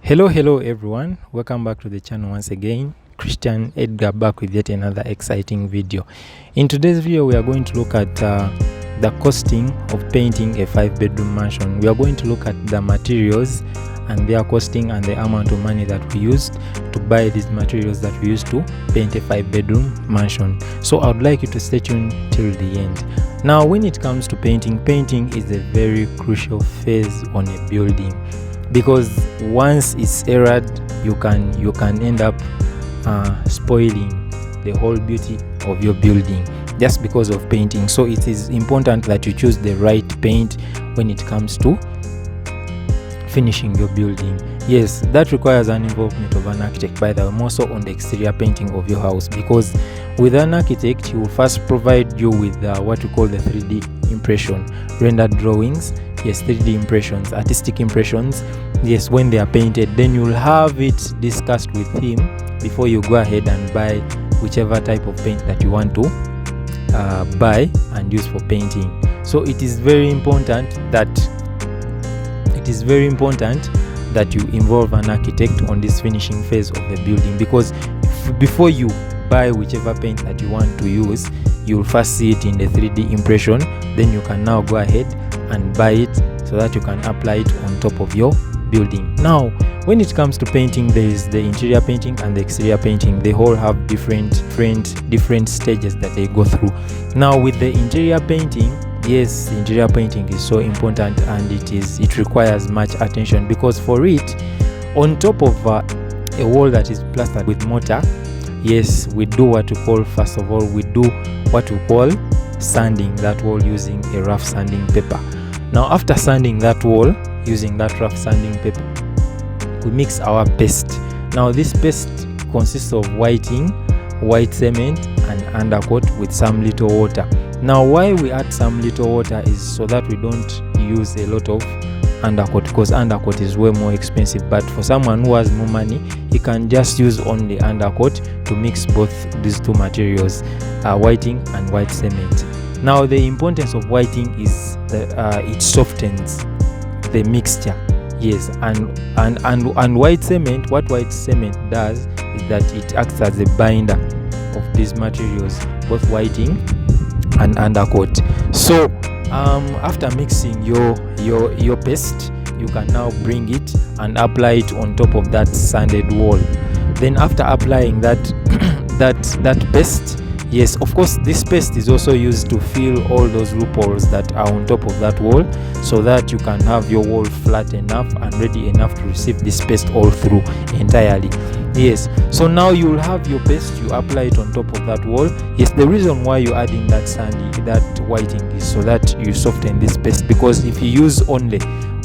Hello everyone, welcome back to the channel once again. Christian Edgar back with yet another exciting video. In today's video we are going to look at the costing of painting a 5-bedroom mansion. We are going to look at the materials and their costing and the amount of money that we used to buy these materials that we used to paint a 5-bedroom mansion. So I would like you to stay tuned till the end. Now when it comes to painting is a very crucial phase on a building, because once it's erred, you can end up spoiling the whole beauty of your building just because of painting. So it is important that you choose the right paint when it comes to finishing your building. Yes, that requires an involvement of an architect, by the way, more so on the exterior painting of your house, because with an architect he will first provide you with what we call the 3D impression, rendered drawings. Yes, 3D impressions, artistic impressions. Yes, when they are painted, then you'll have it discussed with him before you go ahead and buy whichever type of paint that you want to buy and use for painting. So it is very important that you involve an architect on this finishing phase of the building, because before you buy whichever paint that you want to use, you'll first see it in the 3D impression. Then you can now go ahead and buy it so that you can apply it on top of your building. Now when it comes to painting, there is the interior painting and the exterior painting. They all have different stages that they go through. Now with the interior painting, yes, interior painting is so important, and it requires much attention, because for it, on top of a wall that is plastered with mortar, yes, we do what we call, first of all, we do what we call sanding that wall using a rough sanding paper. Now after sanding that wall using that rough sanding paper, we mix our paste. Now this paste consists of whiting, white cement and undercoat with some little water. Now why we add some little water is so that we don't use a lot of undercoat, because undercoat is way more expensive. But for someone who has more money, he can just use only undercoat to mix both these two materials, whiting and white cement. Now the importance of whiting is that it softens the mixture. Yes, and white cement, what white cement does is that it acts as a binder of these materials, both whiting and undercoat. So after mixing your paste, you can now bring it and apply it on top of that sanded wall. Then after applying that paste, yes, of course this paste is also used to fill all those loopholes that are on top of that wall, so that you can have your wall flat enough and ready enough to receive this paste all through entirely. Yes, so now you will have your paste, you apply it on top of that wall. Yes, the reason why you're adding that whiting is so that you soften this paste, because if you use only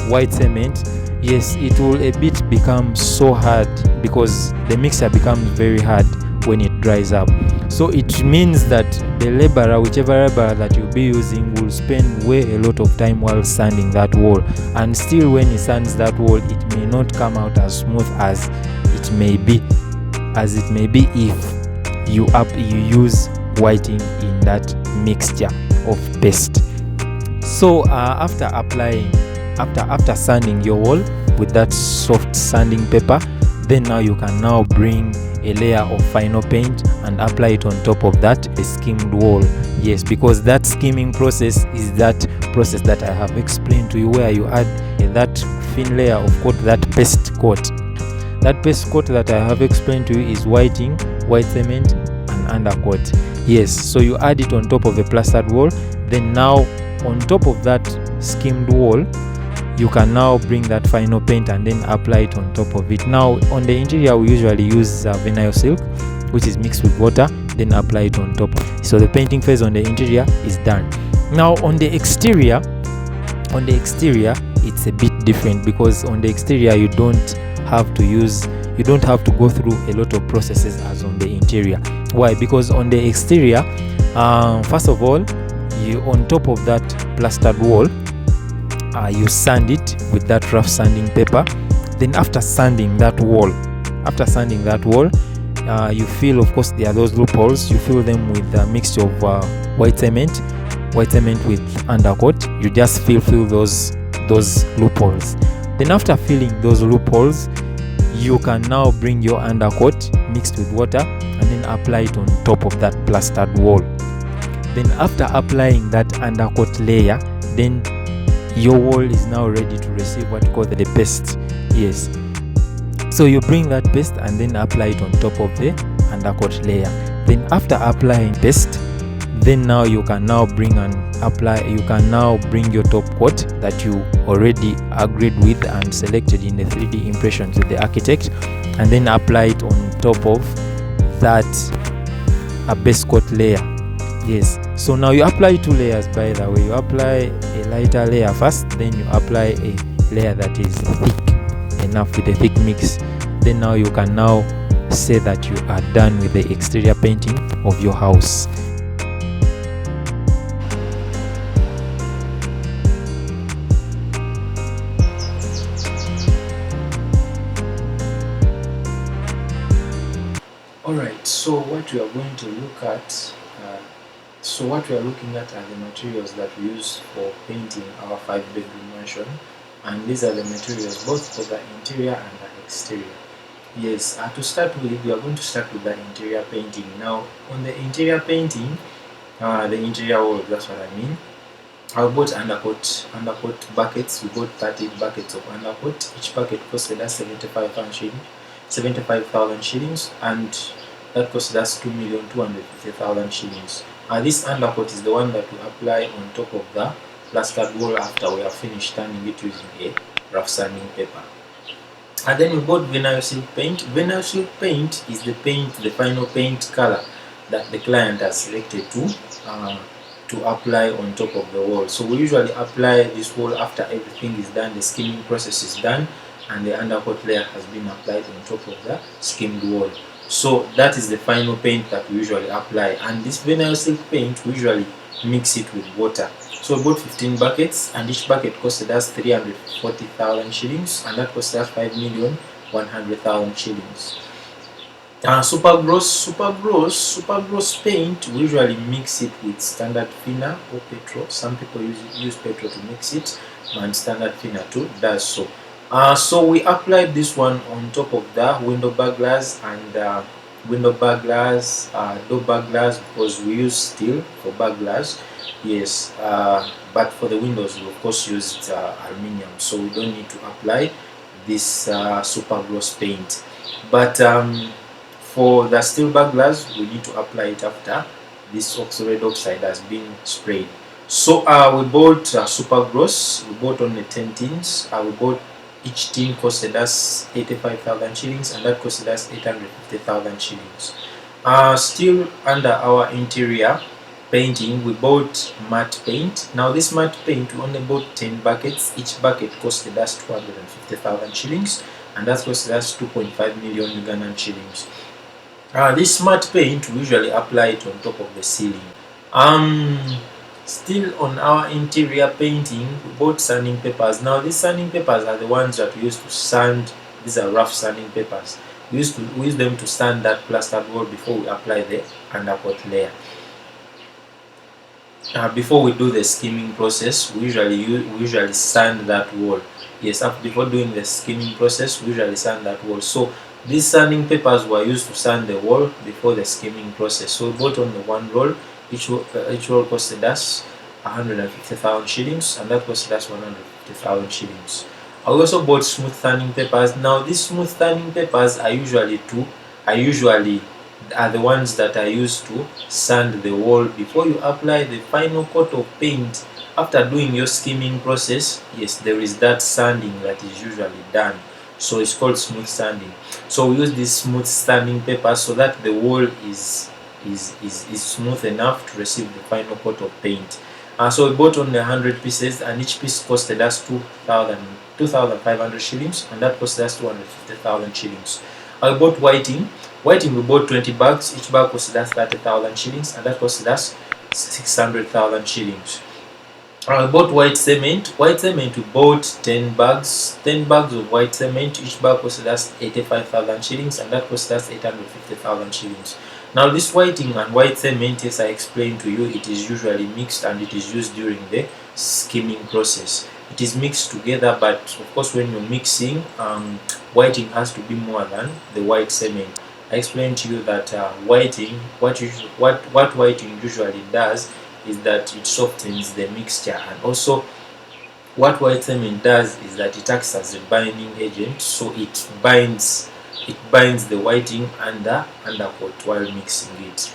white cement, yes, it will a bit become so hard, because the mixture becomes very hard when it dries up. So it means that the laborer, whichever laborer that you'll be using, will spend way a lot of time while sanding that wall, and still when he sands that wall, it may not come out as smooth as it may be if you use whiting in that mixture of paste. So after sanding your wall with that soft sanding paper, then now you can now bring a layer of final paint and apply it on top of that skimmed wall. Yes, because that skimming process is that process that I have explained to you, where you add that thin layer of coat, that paste coat. That paste coat that I have explained to you is whiting, white cement and undercoat. Yes, so you add it on top of the plastered wall. Then now on top of that skimmed wall, you can now bring that final paint and then apply it on top of it. Now on the interior, we usually use vinyl silk, which is mixed with water, then apply it on top. So the painting phase on the interior is done. Now on the exterior, it's a bit different, because on the exterior you don't have to go through a lot of processes as on the interior. Why? Because on the exterior, first of all, you on top of that plastered wall, you sand it with that rough sanding paper. Then after sanding that wall, you fill, of course there are those loopholes, you fill them with a mixture of white cement with undercoat. You just fill those loopholes. Then after filling those loopholes, you can now bring your undercoat mixed with water and then apply it on top of that plastered wall. Then after applying that undercoat layer, then your wall is now ready to receive what you call the paste. Yes, so you bring that paste and then apply it on top of the undercoat layer. Then after applying paste, then now you can now bring your top coat that you already agreed with and selected in the 3D impressions with the architect, and then apply it on top of that base coat layer. Yes, so now you apply 2 layers, by the way. You apply a lighter layer first, then you apply a layer that is thick enough with a thick mix. Then now you can now say that you are done with the exterior painting of your house. Alright, so what we are going to look at what we are looking at are the materials that we use for painting our 5-bedroom mansion, and these are the materials both for the interior and the exterior. Yes, to start with, we are going to start with the interior painting. Now, on the interior painting, the interior wall, that's what I mean. I bought undercoat buckets. We bought 30 buckets of undercoat. Each bucket costed us 75,000 shillings, and that costed us 2,250,000 shillings. This undercoat is the one that we apply on top of the plastered wall after we have finished sanding it using a rough sanding paper. And then we bought vinyl silk paint. Vinyl silk paint is the final paint color that the client has selected to apply on top of the wall. So we usually apply this wall after everything is done, the skimming process is done, and the undercoat layer has been applied on top of the skimmed wall. So that is the final paint that we usually apply, and this vinyl silk paint we usually mix it with water. So we bought 15 buckets, and each bucket costed us 340,000 shillings, and that costed us 5,100,000 shillings. Super gloss paint, we usually mix it with standard thinner or petrol. Some people use petrol to mix it, and standard thinner too does so. So we applied this one on top of the window burglars and door burglars, because we use steel for burglars. Yes, but for the windows we of course used aluminium, so we don't need to apply this super gloss paint. But for the steel burglars, we need to apply it after this red oxide has been sprayed. So we bought super gloss. We bought only 10 tins. We bought each tin costed us 85,000 shillings, and that costed us 850,000 shillings. Still under our interior painting, we bought matte paint. Now this matte paint, we only bought 10 buckets. Each bucket costed us 250,000 shillings, and that costed us 2.5 million Ugandan shillings. This matte paint, we usually apply it on top of the ceiling. Still on our interior painting, we bought sanding papers. Now these sanding papers are the ones that we use to sand. These are rough sanding papers. We use them to sand that plastered wall before we apply the undercoat layer. Before we do the skimming process, we usually sand that wall. Yes, before doing the skimming process, we usually sand that wall. So these sanding papers were used to sand the wall before the skimming process. So we bought only one roll. Each roll costed us 150,000 shillings, and that costed us 150,000 shillings. I also bought smooth sanding papers. Now these smooth sanding papers are usually the ones that are used to sand the wall before you apply the final coat of paint. After doing your skimming process, yes, there is that sanding that is usually done, so it's called smooth sanding. So we use these smooth sanding papers so that the wall is smooth enough to receive the final coat of paint. So we bought only 100 pieces, and each piece costed us 2,500 shillings, and that costed us 250,000 shillings. I bought whiting. We bought 20 bags. Each bag costed us 30,000 shillings, and that costed us 600,000 shillings. I bought white cement. We bought 10 bags. 10 bags of white cement. Each bag costed us 85,000 shillings, and that costed us 850,000 shillings. Now this whiting and white cement, as I explained to you, it is usually mixed and it is used during the skimming process. It is mixed together, but of course when you're mixing, whiting has to be more than the white cement. I explained to you that whiting, what whiting usually does is that it softens the mixture, and also what white cement does is that it acts as a binding agent, so it binds the whiting undercoat while mixing it.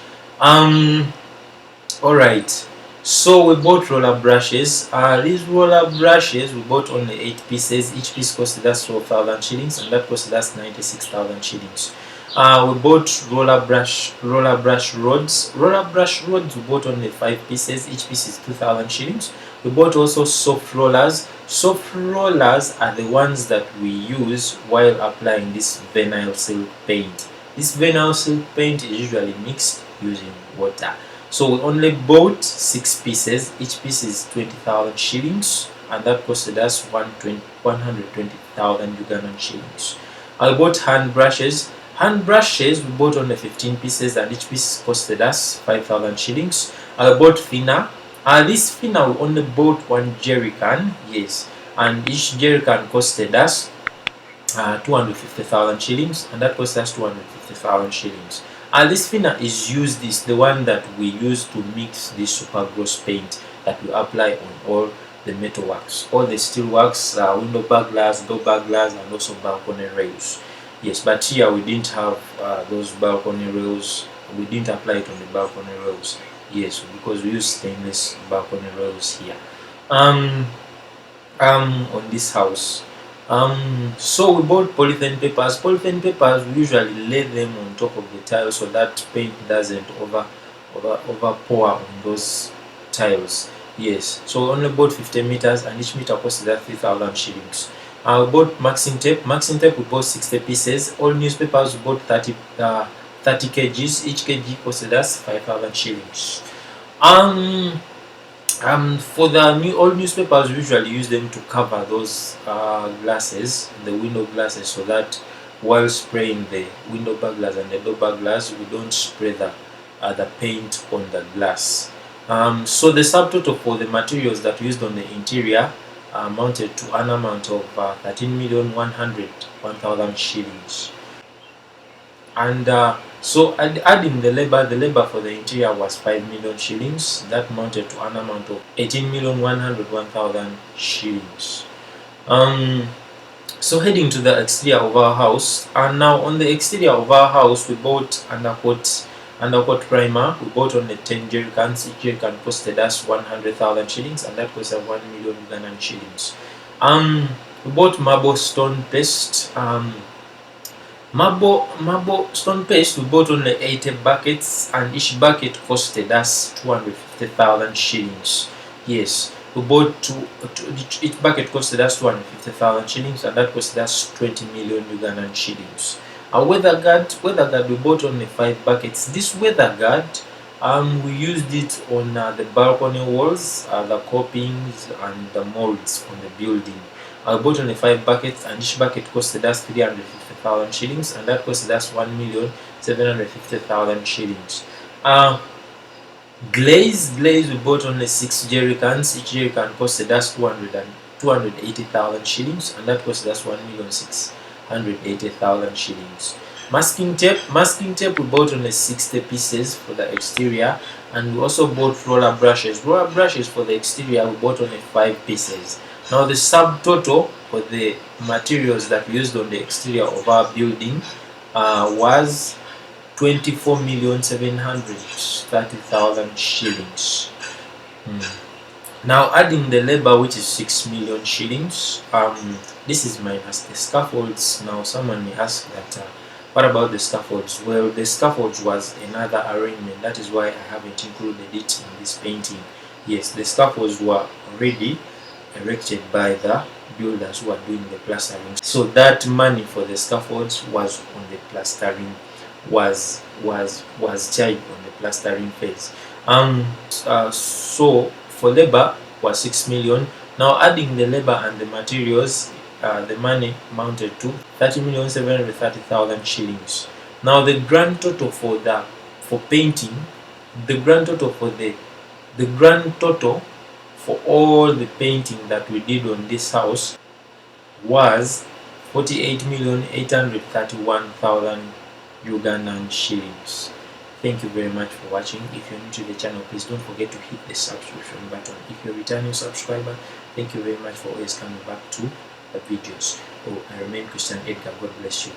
Alright, so we bought roller brushes. These roller brushes we bought only 8 pieces. Each piece costed us 12,000 shillings, and that costed us 96,000 shillings. We bought roller brush rods. Roller brush rods we bought only 5 pieces. Each piece is 2,000 shillings. We bought also soft rollers. Soft rollers are the ones that we use while applying this vinyl silk paint. This vinyl silk paint is usually mixed using water. So we only bought 6 pieces. Each piece is 20,000 shillings, and that costed us 120,000 Ugandan shillings. I bought hand brushes. Hand brushes we bought only 15 pieces, and each piece costed us 5,000 shillings. I bought thinner. This thinner we only bought 1 jerry can, yes, and each jerry can costed us 250,000 shillings, and that cost us 250,000 shillings. This thinner is the one that we use to mix this super gloss paint that we apply on all the metal works, all the steel works, window burglars, door burglars, and also balcony rails. Yes, but here we didn't have those balcony rails. We didn't apply it on the balcony rails. Yes, because we use stainless balcony rails here. On this house. So we bought polythene papers. Polythene papers, we usually lay them on top of the tiles so that paint doesn't over pour on those tiles. Yes, so we only bought 50 meters, and each meter costed us 3,000 shillings. We bought maxing tape. Maxing tape we bought 60 pieces. All newspapers we bought 30 kgs. Each kg costed us 5,000 shillings. For the old newspapers, we usually use them to cover those glasses, the window glasses, so that while spraying the window burglars and the door burglars, we don't spray the paint on the glass. So the subtotal for the materials that we used on the interior amounted to an amount of 13,101,000 shillings. And so adding the labor for the interior was 5 million shillings. That amounted to an amount of 18,101,000 shillings. So heading to the exterior of our house, and now on the exterior of our house we bought undercoat primer. We bought only 10 jerry cans. Each jerry can costed us 100,000 shillings, and that cost us 1 million Ugandan shillings. We bought marble stone paste. Marble stone paste we bought only 80 buckets, and each bucket costed us 250,000 shillings. Yes, we bought each bucket costed us 250,000 shillings, and that costed us 20 million Ugandan shillings. A weather guard we bought only 5 buckets. This weather guard we used it on the balcony walls, the copings, and the molds on the building. I bought only 5 buckets, and each bucket costed us 350,000 shillings, and that costed us 1,750,000 shillings. Glaze we bought only 6 jerry cans. Each jerry can costed us 280,000 shillings, and that costed us 1,680,000 shillings. Masking tape we bought only 60 pieces for the exterior, and we also bought roller brushes. Roller brushes for the exterior we bought only 5 pieces. Now the subtotal for the materials that we used on the exterior of our building was 24,730,000 shillings. Now adding the labor, which is 6 million shillings, this is minus the scaffolds. Now someone may ask that what about the scaffolds? Well, the scaffolds was another arrangement. That is why I haven't included it in this painting. Yes, the scaffolds were already erected by the builders who are doing the plastering. So that money for the scaffolds was on the plastering, was charged on the plastering phase. So for labor was 6 million. Now adding the labor and the materials, the money amounted to 30,730,000 shillings. Now the grand total for painting, the grand total for all the painting that we did on this house was 48,831,000 Ugandan shillings. Thank you very much for watching. If you're new to the channel, please don't forget to hit the subscription button. If you're a returning subscriber, thank you very much for always coming back to the videos. I remain Christian Edgar. God bless you.